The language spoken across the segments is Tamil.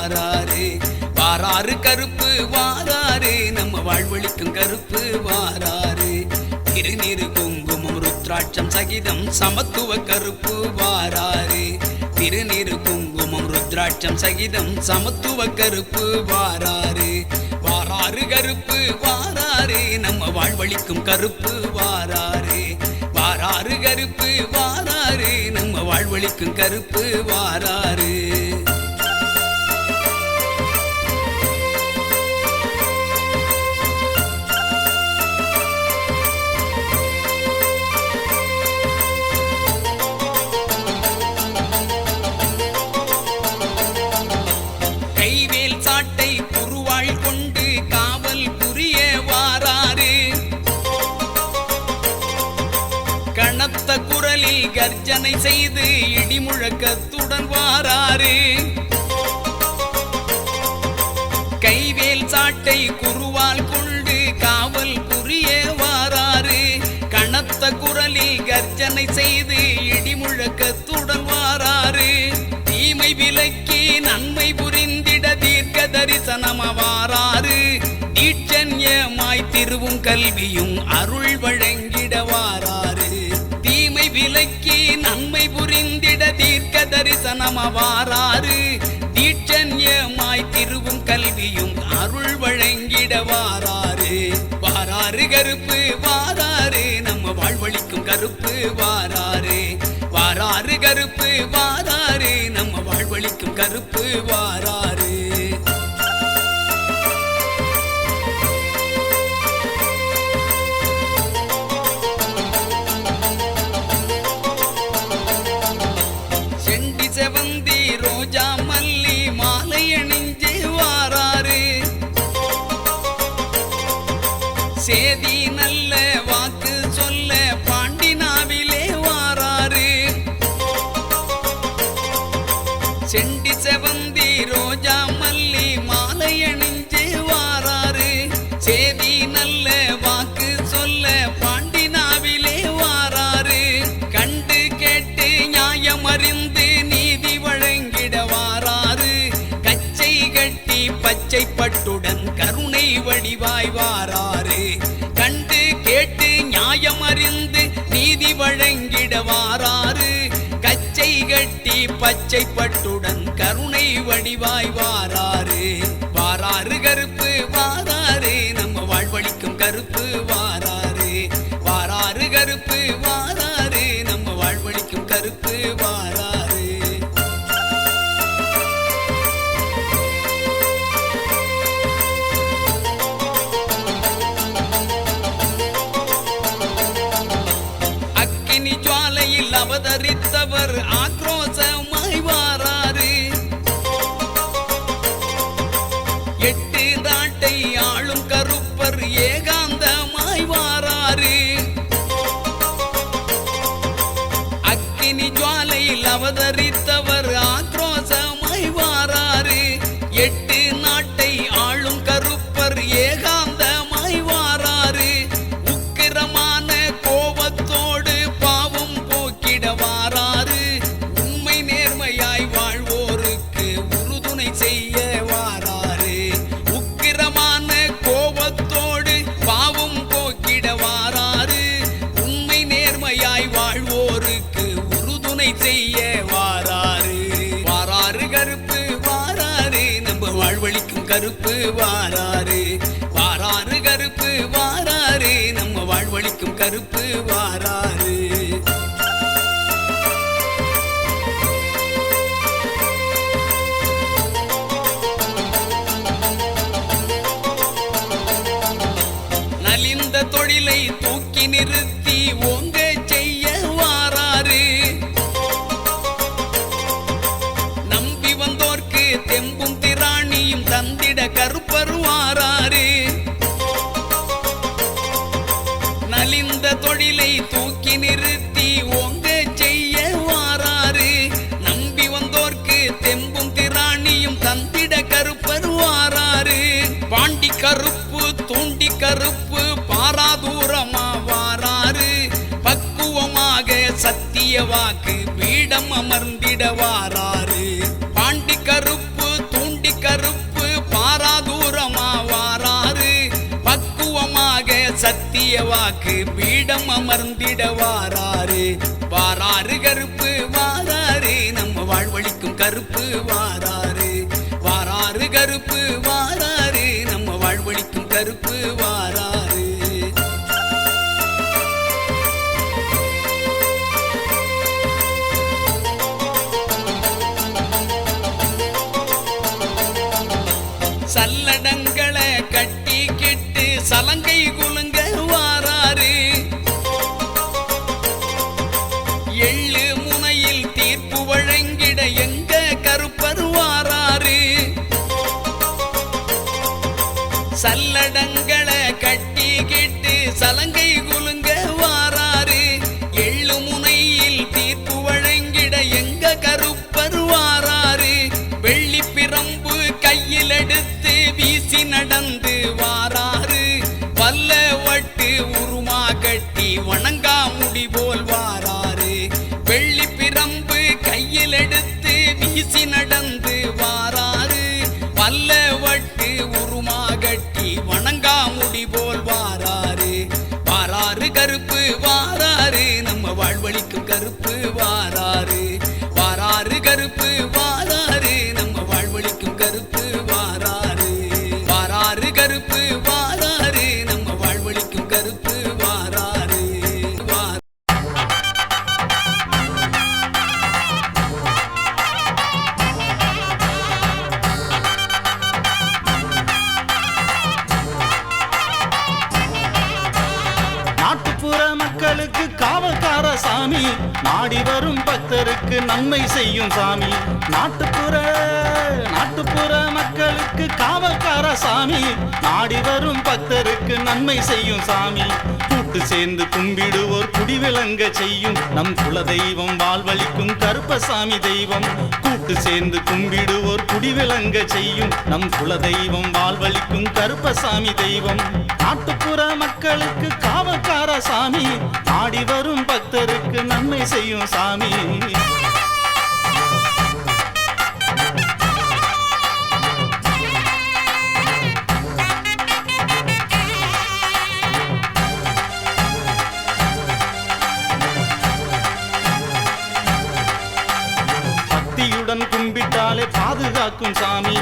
வாராரு. வாராரு கருப்பு வாராரு, நம்ம வாழ்வழிக்கும் கருப்பு வாராரு. திருநீரு குங்குமம் ருத்ராட்சம் சகிதம் சமத்துவ கருப்பு வாராரு. திருநீரு குங்குமம் ருத்ராட்சம் சகிதம் சமத்துவ கருப்பு வாராரு. வாராரு கருப்பு வாராரு, நம்ம வாழ்வழிக்கும் கருப்பு வாராரு. வாராரு கருப்பு வாராரு, நம்ம வாழ்வழிக்கும் கருப்பு வாராரு. கைவேல் சாட்டை குருவாள் கொண்டு காவல் புரிய வாராரு. கனத்த குரலில் கர்ஜனை செய்து இடிமுழக்கத்துடன் வாராரு. கைவேல் சாட்டை குருவால் கொண்டு காவல் புரிய வாராரு. கனத்த குரலில் கர்ஜனை செய்து இடிமுழக்கத்துடன் வாராரு. தீமை விலக்கி நன்மை புரிந்திட தீர்க்க தரிசனமா வாராரு. தீட்சண்யமாய் திருவும் கல்வியும் அருள் வழங்கிட வாராரு. தீமை விலக்கி நன்மை புரிந்திட தீர்க்க தரிசனமா வாராரு. தீட்சண்யமாய் திருவும் கல்வியும் அருள் வழங்கிட வாராரு. வாராரு கருப்பு வாராரு, நம்ம வாழ்வழிக்கும் கருப்பு வாராரு. வாராரு கருப்பு வாராரு, நம்ம வாழ்வழிக்கும் கருப்பு வாராரு. செண்டி செவந்தி ரோஜா மல்லி மாலை அணிஞ்சு வாராரு. சேதி நல்ல வாக்கு சொல்ல பாண்டி நாவிலே வாராரு. செண்டி செவந்தி ரோஜா மல்லி மாலை அணிஞ்சு வாராரு. சேதி நல்ல வாக்கு சொல்ல பாண்டி நாவிலே வாராரு. கண்டு கேட்டு நியாயம் அறிந்து நீதி வழங்கிட வாராரு. கச்சை கட்டி பச்சை பட்டுடன் கருணை வடிவாய் வாராரு. கண்டு கேட்டு நியாயம் அறிந்து நீதி வழங்கிட வாராரு. கச்சை கட்டி பச்சை பட்டுடன் கருணை வடிவாய் வாராரு. வாராரு கருப்பு வாராரு, நம்ம வாழ்வழிக்கும் கருப்பு வாராரு. வாராரு கருப்பு வாராரு, நம்ம வாழ்வழிக்கும் கருப்பு வாராரு. அக்கினி ஜுவாலையில் அவதரித்தவர் ஆக்ரோஷமாய் வாராரு. எட்டு நாட்டை ஆளும் கருப்பர் ஏகாந்தமாய் வாராரு. அக்கினி ஜுவாலையில் அவதரித்தவர் ஆக்ரோஷமாய் வாராரு. எட்டு நாட்டை ஆளும் கருப்பர் ஏகாந்தமாய் வாராரு. உக்கிரமான கோபத்தோடு பாவம் போக்கிட வாராரு. உண்மை நேர்மையாய் வாழ்வோருக்கு உறுதுணை செய்ய வாராரு. உக்கிரமான கோபத்தோடு பாவம் போக்கிட வாராரு. உண்மை நேர்மையாய் வாழ்வோருக்கு உறுதுணை செய்ய வாராரு. வாராரு கருப்பு வாராரு, நம்ம வாழ்வழிக்கும் கருப்பு வாராரு. வாராரு கருப்பு வாராரு, நம்ம வாழ்வழிக்கும் கருப்பு வாராரு. நலிந்த தொழிலை தூக்கி நிறுத்தி ஓங்க செய்ய வாராரு. நம்பி வந்தோர்க்கு தெம்பும் திராணியும் தந்திட கருப்பர் வாராரு. நலிந்த தொழிலை தூக்கி நிறுத்தி ஓங்க செய்ய வாராரு. நம்பி வந்தோர்க்கு தெம்பும் திராணியும் தந்திட கருப்பர் வாராரு. பாண்டி கருப்பு தூண்டி கருப்பு பாராதூரமா வாராரு. பக்குவமாக சத்திய வாக்கு பீடம் அமர்ந்திட வாராரு. பாண்டி கருப்பு தூண்டி பாடிய வாக்கு பீடம் அமர்ந்திட வாராரு வாராரு கருப்பு வாராரு நம்ம வாழ்வழிக்கும் கருப்பு வாராரு வாராரு கருப்பு வாராரு நம்ம வாழ்வழிக்கும் கருப்பு வாராரு சல்லடங்களை கட்டிக்கிட்டு சலங்கை குலுங்க வாராரு எள்ளு முனையில் தீர்ப்பு வழங்கிட எங்க கருப்பர் வாராரு சல்லடங்களை கட்டிக்கிட்டு சலங்கை குலுங்க வாராரு எள்ளு முனையில் தீர்ப்பு வழங்கிட எங்க கருப்பர் வாராரு வெள்ளி பிரம்பு கையில் எடுத்து வீசி நடந்து வாராரு வல்ல வட்டு உருமா கட்டி வணங்கா முடி போல் வாராரு வெள்ளி பிரம்பு கையில் எடுத்து வீசி நடந்து வாராரு வல்ல வட்டு உருமா கட்டி வணங்கா முடி போல் வாராரு வாராரு கருப்பு வாராரு நம்ம வாழ்வழிக்கும் கருப்பு வாராரு வாராரு கருப்பு வாராரு நம்ம வாழ்வழிக்கும் கருப்பு வாராரு வாராரு கருப்பு வாராரு நம்ம வாழ்வழிக்கும் கருப்பு வாராரு நாட்டுப்புற மக்களுக்கு காவல்கார சாமி நாடி வரும் பக்தருக்கு நன்மை செய்யும் சாமி நாட்டுப்புற மக்களுக்கு காவல்கார சாமி நாடி வரும் பக்தருக்கு நன்மை செய்யும் சாமி கூட்டு சேர்ந்து கும்பிடுவோர் குடிவிளங்க செய்யும் நம் குலதெய்வம் வாழ்வழிக்கும் கருப்பசாமி தெய்வம் கூட்டு சேர்ந்து கும்பிடுவோர் குடிவிளங்க செய்யும் நம் குலதெய்வம் வாழ்வழிக்கும் கருப்பசாமி தெய்வம் நாட்டுப்புற மக்களுக்கு காவல்கார சாமி நாடி வரும் பக்தருக்கு நன்மை செய்யும் சாமி பக்தியுடன் கும்பிட்டாலே பாதுகாக்கும் சாமி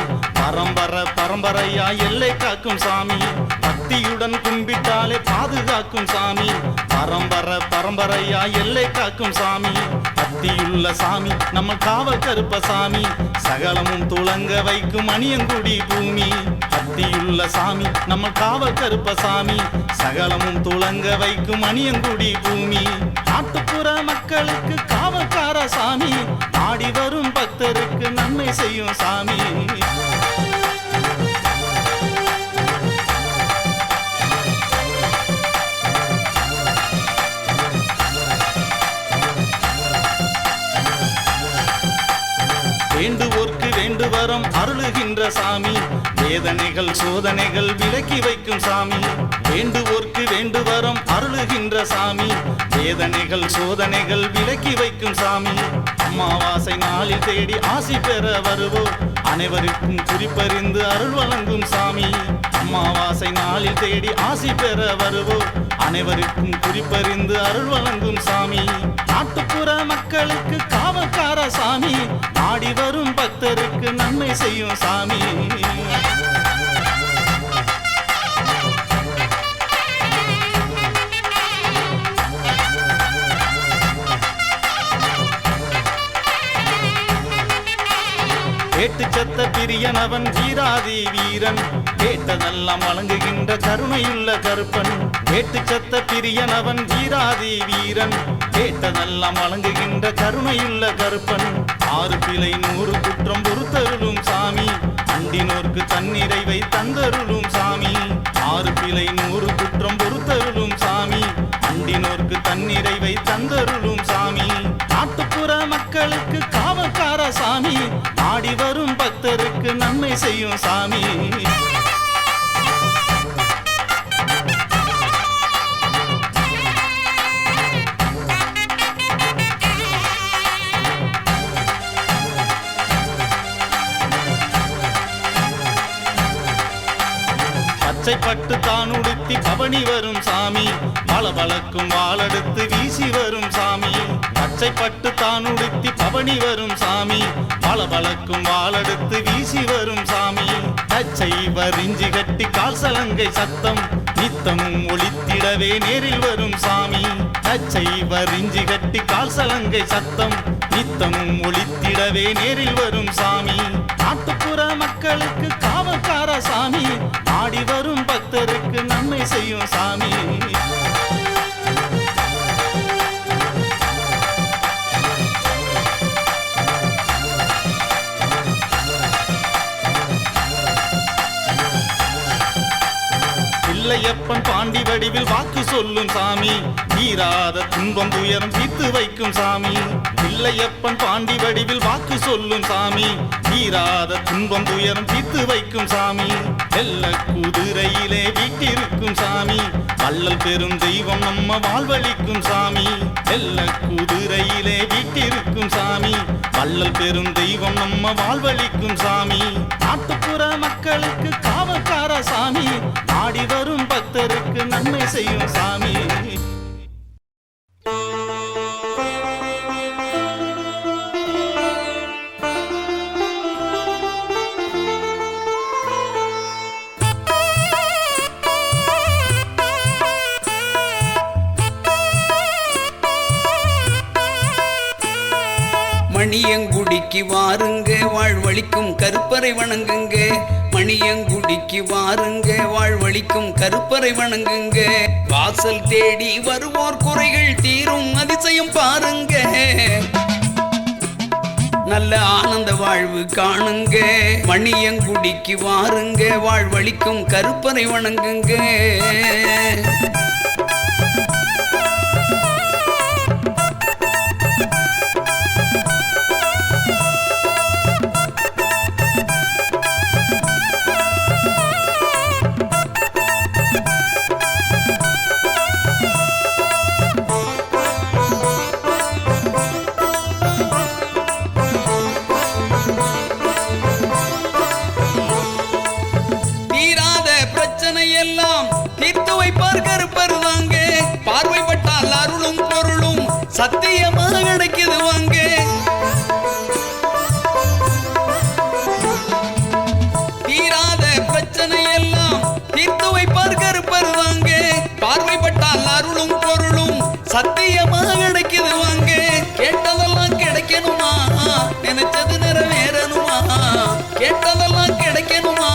பரம்பரையா எல்லை காக்கும் சாமி பக்தியுடன் கும்பிட்டாலே பாதுகாக்கும் சாமி பரம்பரையா எல்லை காக்கும் சாமி பக்தியுள்ள சாமி நம்ம காவல் கருப்ப சாமி சகலமும் துளங்க வைக்கும் அணியங்குடி பூமி பக்தியுள்ள சாமி நம்ம காவல் கருப்ப சாமி சகலமும் துளங்க வைக்கும் அணியங்குடி பூமி நாட்டுப்புற மக்களுக்கு காவல்கார சாமி நாடி வரும் பக்தருக்கு நன்மை செய்யும் சாமி வேண்டுவோர்க்கு வேண்டுவரம் அருளுகின்ற சாமி வேதனைகள் சோதனைகள் விலக்கி வைக்கும் சாமி வேண்டுவோர்க்கு வேண்டுவரம் அருளுகின்ற சாமி வேதனைகள் சோதனைகள் விலக்கி வைக்கும் சாமி அமாவாசை நாளில் தேடி ஆசி பெற வருவோம் அனைவருக்கும் குறிப்பறிந்து அருள் வழங்கும் சாமி அமாவாசை நாளில் தேடி ஆசி பெற வருவோம் அனைவருக்கும் குறிப்பறிந்து அருள் வழங்கும் சாமி நாட்டுப்புற மக்களுக்கு காவல்கார சாமி நாடி வரும் பக்தருக்கு நன்மை செய்யும் சாமி கேட்டு சத்த பிரியனவன் வீராதி வீரன் கேட்டதெல்லாம் வழங்குகின்ற கருணையுள்ள கருப்பன் கேட்டு சத்த பிரியனவன் வீராதி வீரன் கேட்டதெல்லாம் வழங்குகின்ற கருணையுள்ள கருப்பன் 6 பிழை 100 குற்றம் பொறுத்தருளும் சாமி அண்டினோர்க்கு தன்னிறைவை தந்தருளும் சாமி 6 பிழை 100 குற்றம் பொறுத்தருளும் சாமி அண்டினோர்க்கு தன்னிறைவை தந்தருளும் சாமி நாட்டுப்புற மக்களுக்கு காவல்கார சாமி நாடி வரும் பக்தருக்கு நன்மை செய்யும் சாமி பச்சை பட்டு தான் உடுத்தி பவனி வரும் சாமி பளபளக்கும் வாளெடுத்து வீசி வரும் சாமி பச்சை பட்டு தான் உடுத்தி பவனி வரும் சாமி பளபளக்கும் வாளெடுத்து வீசி வரும் சாமி பச்சை வரிஞ்சி கட்டி கால் சலங்கை சத்தம் நித்தமும் ஒளித்திடவே நேரில் வரும் சாமி பச்சை வரிஞ்சி கட்டி கால் சலங்கை சத்தம் நித்தமும் ஒளித்திடவே நேரில் வரும் சாமி நாட்டுப்புற மக்களுக்கு காவல்கார சாமி ஆடி வரும் பக்தருக்கு நன்மை செய்யும் சாமி பிள்ளையப்பன் பாண்டி வடிவில் வாக்கு சொல்லும் சாமி தீராத துன்பம் துயரம் தீர்த்து வைக்கும் சாமி பிள்ளையப்பன் பாண்டி வடிவில் வாக்கு சொல்லும் சாமி தீராத துன்பம் துயரம் தீர்த்து வைக்கும் சாமி வெள்ள குதிரையிலே வீட்டிருக்கும் சாமி வள்ளல் பெரும் தெய்வம் நம்ம வாழ்வழிக்கும் சாமி வெள்ள குதிரையிலே வீட்டிருக்கும் சாமி வள்ளல் பெரும் தெய்வம் நம்ம வாழ்வழிக்கும் சாமி நாட்டுப்புற மக்களுக்கு காவல்கார சாமி ஆடி வரும் பக்தருக்கு நன்மை செய்யும் சாமி மணியங்குடிக்கு வாருங்க வாழ்வழிக்கும் கருப்பரை வணங்குங்க மணியங்குடிக்கு வாருங்க வாழ்வழிக்கும் கருப்பரை வணங்குங்க வாசல் தேடி வருவோர் குறைகள் தீரும் அதிசயம் பாருங்க நல்ல ஆனந்த வாழ்வு காணுங்க மணியங்குடிக்கு வாருங்க வாழ்வழிக்கும் கருப்பரை வணங்குங்க எல்லாம் தீர்த்து வைப்பார் கருப்பர் வாங்க பார்வைப்பட்டால் அருளும் பொருளும் சத்தியமாக கிடைக்குது வாங்க தீராத பிரச்சனை எல்லாம் தீர்த்து வைப்பார் கருப்பர் வாங்க பார்வைப்பட்டால் அருளும் பொருளும் சத்தியமாக கிடைக்குது வாங்க கேட்டதெல்லாம் கிடைக்கணுமா நினைச்சது நிறைவேறணுமா கேட்டதெல்லாம் கிடைக்கணுமா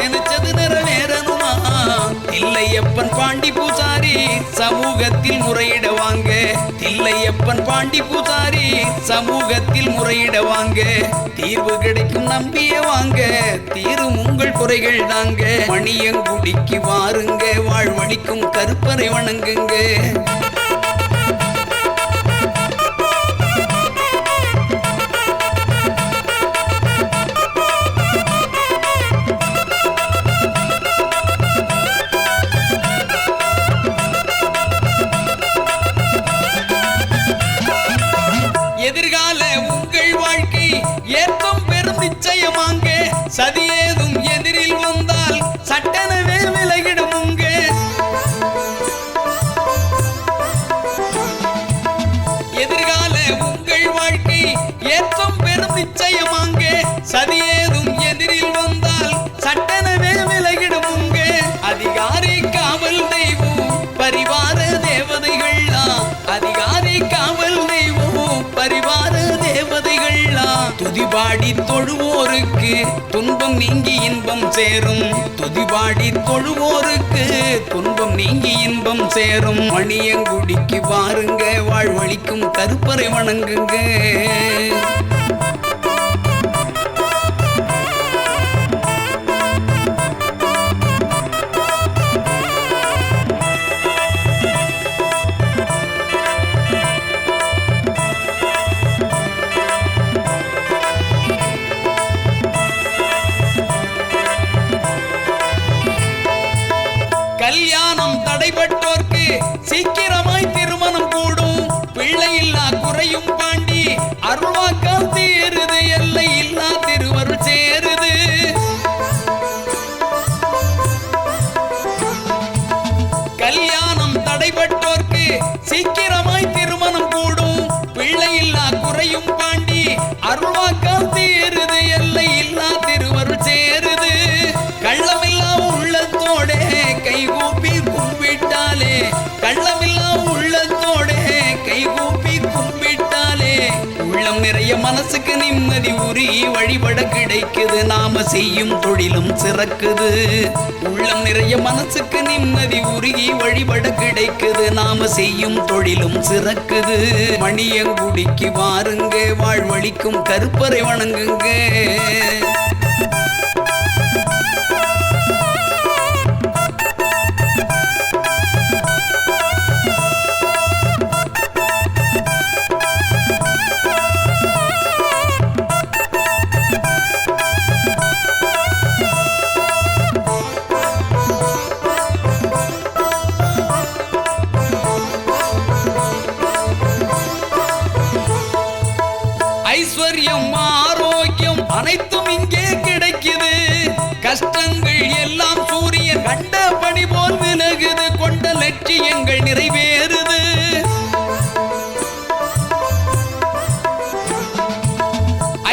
நினைச்சது நிறைவேறணுமா தில்லையப்பன் பாண்டி பூசாரி சமூகத்தில் முறையிட வாங்க தில்லையப்பன் பாண்டி பூசாரி சமூகத்தில் முறையிட வாங்க தீர்வு கிடைக்கும் நம்பிய வாங்க தீரும் உங்கள் குறைகள் தாங்க மணியங்குடிக்கு வாருங்க வாழ்வழிக்கும் கருப்பரை வணங்குங்க எதிர்கால உங்கள் வாழ்க்கை ஏற்றம் பெரும் நிச்சயமாங்க சதியேதும் எதிரில் வந்தால் சட்டெனவே விலகிடுமுங்க எதிர்கால உங்கள் வாழ்க்கை ஏற்றம் பெரும் நிச்சயமாங்க சதியேதும் எதிரில் வந்தால் சட்டெனவே விலகிடுமுங்க அதிகாரி காவல் தெய்வம் பரிவார தேவதைகள்லாம் அதிகாரி காவல் தெய்வம் பரிவார தேவதைகள்லாம் துதிபாடி தொழுவோருக்கு துன்பம் நீங்கி இன்பம் சேரும் துதிபாடி தொழுவோருக்கு துன்பம் நீங்கி இன்பம் சேரும் மணியங்குடிக்கு வாருங்க வாழ்வழிக்கும் கருப்பரை வணங்குங்க கல்யாணம் தடைபட்டோர்க்கு சீக்கிரமாய் திருமணம் கூடும் பிள்ளை இல்லா குறையும் பாண்டி அருள்வாக்கால் தீருது எல்லை இல்லா திருவருள் சேருது நிம்மதி உருகி வழிபட கிடைக்குது. நாம செய்யும் தொழிலும் சிறக்குது. உள்ளம் நிறைய மனசுக்கு நிம்மதி உருகி வழிபட கிடைக்குது. நாம செய்யும் தொழிலும் சிறக்குது. மணியங்குடிக்கு வாருங்க, வாழ்வழிக்கும் கருப்பரை வணங்குங்க. ஐஸ்வர்யம் ஆரோக்கியம் அனைத்தும் இங்கே கிடைக்குது. கஷ்டங்கள் எல்லாம் சூரியன் கண்ட பணி போல் விலகுது. கொண்ட லட்சியங்கள் நிறைவேறுது.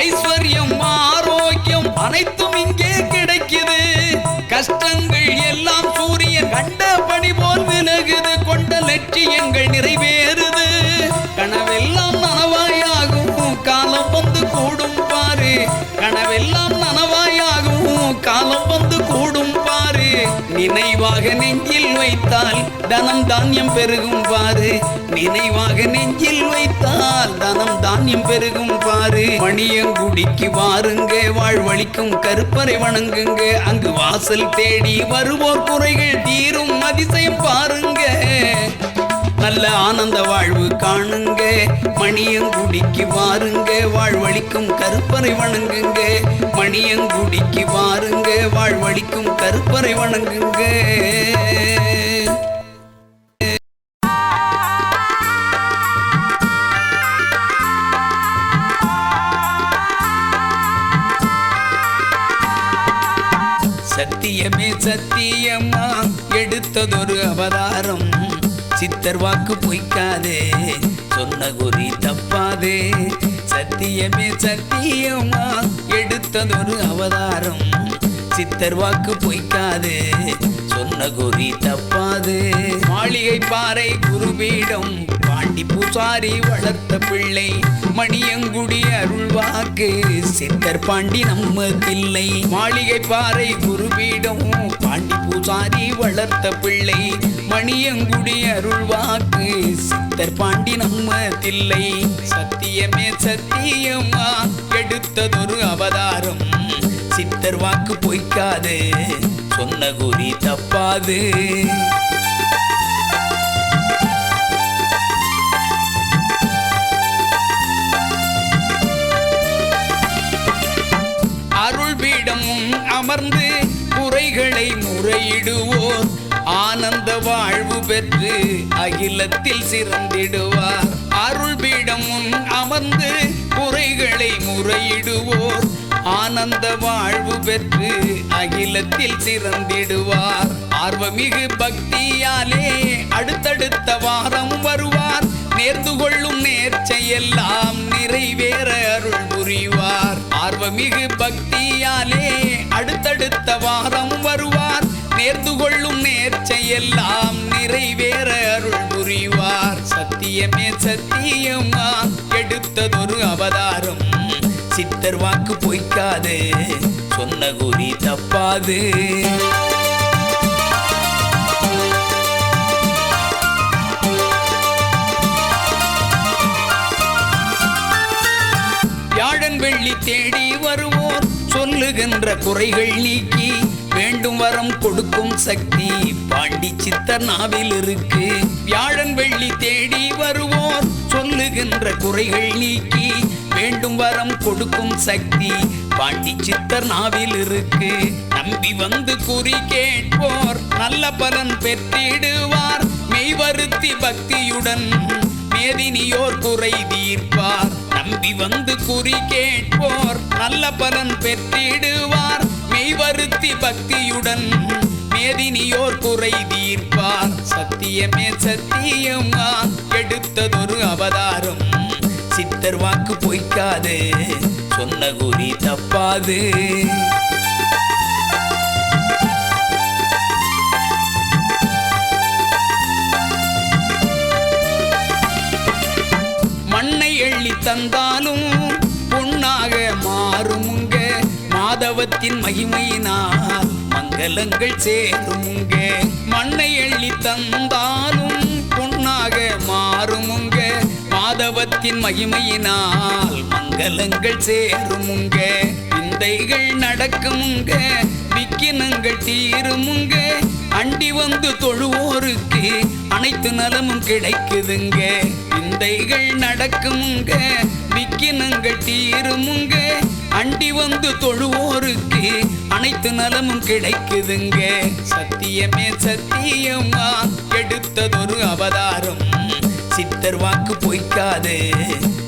ஐஸ்வர்யம் ஆரோக்கியம் அனைத்தும் இங்கே கிடைக்குது. கஷ்டங்கள் எல்லாம் சூரியன் கண்ட பணி போல் விலகுது. கொண்ட லட்சியங்கள் நிறைவேறுது. கனவெல்லாம் நனவாயாகும் காலம் வந்து கூடும் பாரு. கனவெல்லாம் நனவாயாகும் காலம் வந்து கூடும் பாரு. நினைவாக நெஞ்சில் வைத்தால் தனம் தானியம் பெருகும் பாரு. நினைவாக நெஞ்சில் வைத்தால் தனம் தானியம் பெருகும் பாரு. மணியங்குடிக்கு வாருங்க, வாழ்வழிக்கும் கருப்பரை வணங்குங்க. அங்கு வாசல் தேடி வருவோர் குறைகள் தீரும் அதிசயம் பாருங்க. நல்ல ஆனந்த வாழ்வு காணுங்க. மணியங்குடிக்கு வாருங்க, வாழ்வழிக்கும் கருப்பரை வணங்குங்க. மணியங்குடிக்கு வாருங்க, வாழ்வழிக்கும் கருப்பரை வணங்குங்க. சத்தியமே சத்தியமா எடுத்ததொரு அவதாரம். சித்தர் வாக்கு பொய்க்காதே, சொன்ன குறி தப்பாதே. சத்தியமே சத்தியமா எடுத்ததொரு அவதாரம். சித்தர் வாக்கு பொய்க்காதே, சொன்ன குறி தப்பாதே. மாளிகை பாறை குருபீடம் பாண்டி பூசாரி வளர்த்த பிள்ளை. மணியங்குடி அருள் வாக்கு சித்தர் பாண்டி நம்ம தில்லை. மாளிகை பாறை குருபீடம் பாண்டி பூசாரி வளர்த்த பிள்ளை. மணியங்குடி அருள் வாக்கு சித்தர் பாண்டி நம்ம தில்லை. சத்தியமே சத்தியமா எடுத்ததொரு அவதாரம். சித்தர் வாக்கு பொய்க்காது, சொன்ன குறி தப்பாது. அருள் பீடமும் அமர்ந்து குறைகளை முறையிடுவோர் ஆனந்த வாழ்வு பெற்று அகிலத்தில் சிறந்திடுவார். அருள் பீடமும் அமர்ந்து குறைகளை முறையிடுவோர் ஆனந்த வாழ்வு பெற்று அகிலத்தில் சிறந்திடுவார். ஆர்வமிகு பக்தியாலே அடுத்தடுத்த வாரம் வருவார். நேர்ந்து கொள்ளும் நேர்ச்சையெல்லாம் நிறைவேற அருள் புரிவார். ஆர்வமிகு பக்தியாலே அடுத்தடுத்த வாரம் வருவார். நேர்ந்து கொள்ளும் நேர்ச்சையெல்லாம் நிறைவேற அருள் புரிவார். சத்தியமே சத்தியமா எடுத்ததொரு அவதாரம். சித்தர் வாக்கு பொய்க்காது, சொன்ன குறி தப்பாது. வியாழன் வெள்ளி தேடி வருவோர் சொல்லுகின்ற குறைகள் நீக்கி வேண்டும் வரம் கொடுக்கும் சக்தி பாண்டி சித்தர் நாவில் இருக்கு. வியாழன் வெள்ளி தேடி வருவோர் சொல்லுகின்ற குறைகள் நீக்கி வேண்டும் வரம் கொடுக்கும் சக்தி பாண்டி சித்தர் நாவில் இருக்கு. நம்பி வந்து குறி கேட்போர் நல்ல பலன் பெற்றிடுவார். மெய்வருத்தி பக்தியுடன் மேதினியோர் குறை தீர்ப்பார். நம்பி வந்து குறி கேட்போர் நல்ல பலன் பெற்றிடுவார். மெய்வருத்தி பக்தியுடன் மேதினியோர் குறை தீர்ப்பார். சத்தியமே சத்தியமா எடுத்ததொரு அவதாரம். சித்தர் வாக்கு பொய்க்காது, சொன்ன குறி தப்பாது. மண்ணை எள்ளி தந்தாலும் பொன்னாக மாதவத்தின் மகிமையினால் மங்களங்கள் சேருமுங்க மண்ணை எள்ளி தந்தாலும் பொன்னாக மாறுமுங்க மாதவத்தின் மகிமையினால் மங்களங்கள் சேருமுங்க விந்தைகள் நடக்குமுங்க விக்கினங்கள் தீருமுங்க அண்டி வந்து தொழுவோருக்கு அனைத்து நலமும் கிடைக்குதுங்க விந்தைகள் நடக்குமுங்க விக்கினங்கள் தீருமுங்க அண்டி வந்து தொழுவோருக்கு அனைத்து நலமும் கிடைக்குதுங்க சத்தியமே சத்தியமா எடுத்ததொரு அவதாரம் சித்தர் வாக்கு பொய்க்காது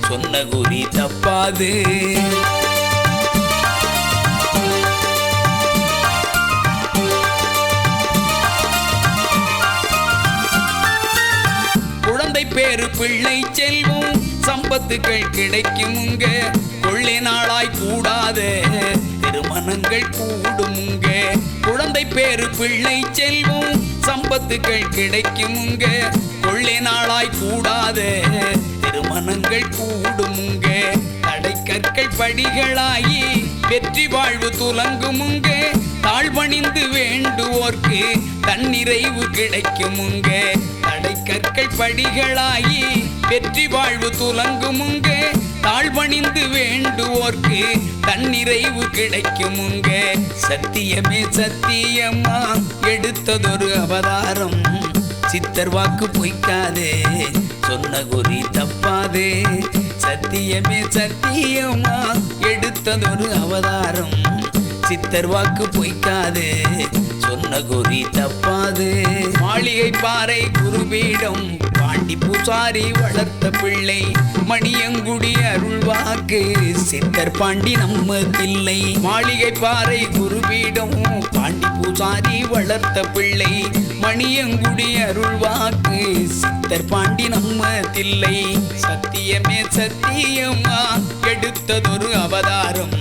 சொன்ன குறி தப்பாது குழந்தை பேரு பிள்ளை செல்வம் சம்பத்துகள் கிடைக்குமுங்க கொள்ளை நாளாய் கூடாத திருமணங்கள் கூடுமுங்க குழந்தை பேரு பிள்ளை செல்வம் சம்பத்துகள் கிடைக்குமுங்க கொள்ளை நாளாய் கூடாத திருமணங்கள் கூடுமுங்க தடை கற்கள் படிகளாயி வெற்றி வாழ்வு துலங்குமுங்க தாழ்பணிந்து வேண்டுவோர்க்கு தன்னிறைவு கிடைக்குமுங்க தடை கற்கள் படிகளாயி வெற்றி வாழ்வு துலங்குமுங்க தாழ்பணிந்து வேண்டுவோர்க்கு தன்னிறைவு கிடைக்குமுங்க சத்தியமே சத்தியமா எடுத்ததொரு அவதாரம் சித்தர் வாக்கு பொய்க்காதே சொன்ன குறி தப்பாதே சத்தியமே சத்தியமா எடுத்ததொரு அவதாரம் சித்தர் வாக்கு பொய்க்காதே சொன்ன குறி தப்பாது மாளிகை பாறை குருபீடம் பாண்டி பூசாரி வளர்த்த பிள்ளை மணியங்குடி அருள்வாக்கு சித்தர் பாண்டி நம்ம தில்லை மாளிகை பாறை குருபீடம் பாண்டி பூசாரி வளர்த்த பிள்ளை மணியங்குடி அருள்வாக்கு சித்தர் பாண்டி நம்ம தில்லை சத்தியமே சத்தியமா எடுத்ததொரு அவதாரம்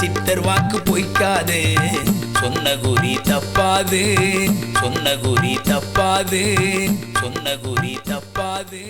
சித்தர் வாக்கு பொய்க்காது சொன்ன குறி தப்பாது சொன்ன குறி தப்பாது சொன்ன குறி தப்பாது